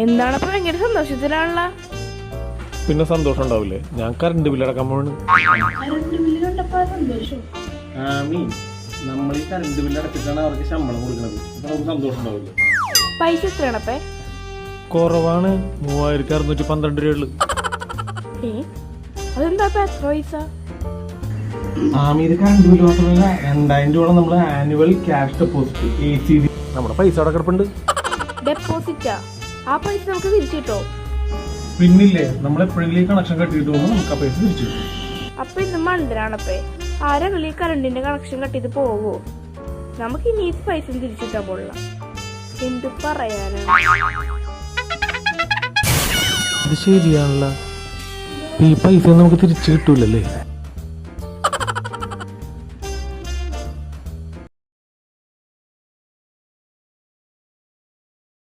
എന്താണപ്പോ ഭയങ്കര സന്തോഷത്തിലാണല്ലോ. പിന്നെ സന്തോഷം ഉണ്ടാവില്ലേ? ഞാൻ കറണ്ട് ബില്ല് അടക്കാൻ പോവാണ്. നമ്മൾ ഈ കറണ്ട് ബില്ല് അടച്ചിട്ടാണ് അവർക്ക് ശമ്പളം കൊടുക്കുന്നത്. അപ്പൊ നമുക്ക് സന്തോഷം ഉണ്ടാവില്ലേ? പൈസ എത്രയാണപ്പേ? കുറവാണ്, 3612 രൂപയുള്ളു. അതെന്താ എത്ര പൈസ? ഇത് കറണ്ട് ബില്ല് മാത്രമല്ല, 2000 രൂപ നമ്മുടെ ആനുവൽ ക്യാഷ് ഡെപ്പോസിറ്റ് ACD. നമ്മുടെ പൈസ അവിടെ കിടപ്പുണ്ട്. ഡെപ്പോസിറ്റാ? ആ പൈസ നമുക്ക് തിരിച്ചു കിട്ടോ? പിന്നില്ലേ, നമ്മൾ എപ്പോഴെങ്കിലും കണക്ഷൻ കട്ടിട്ട് പോകുമ്പോൾ നമുക്ക് ആ പൈസ തിരിച്ചു കിട്ടും. അപ്പൊ ഇത് മണ്ടരാണപ്പേ. ആരെങ്കിലും ഈ കറണ്ടിന്റെ കണക്ഷൻ കട്ടിട്ട് പോവോ? നമുക്ക് ഇനി ഈ പൈസ തിരിച്ചിട്ടാ പോലുള്ള. എന്ത് പറയാനാണ്? അത് ശരിയാണല്ലോ, ഈ പൈസ നമുക്ക് തിരിച്ചു കിട്ടൂലല്ലേ?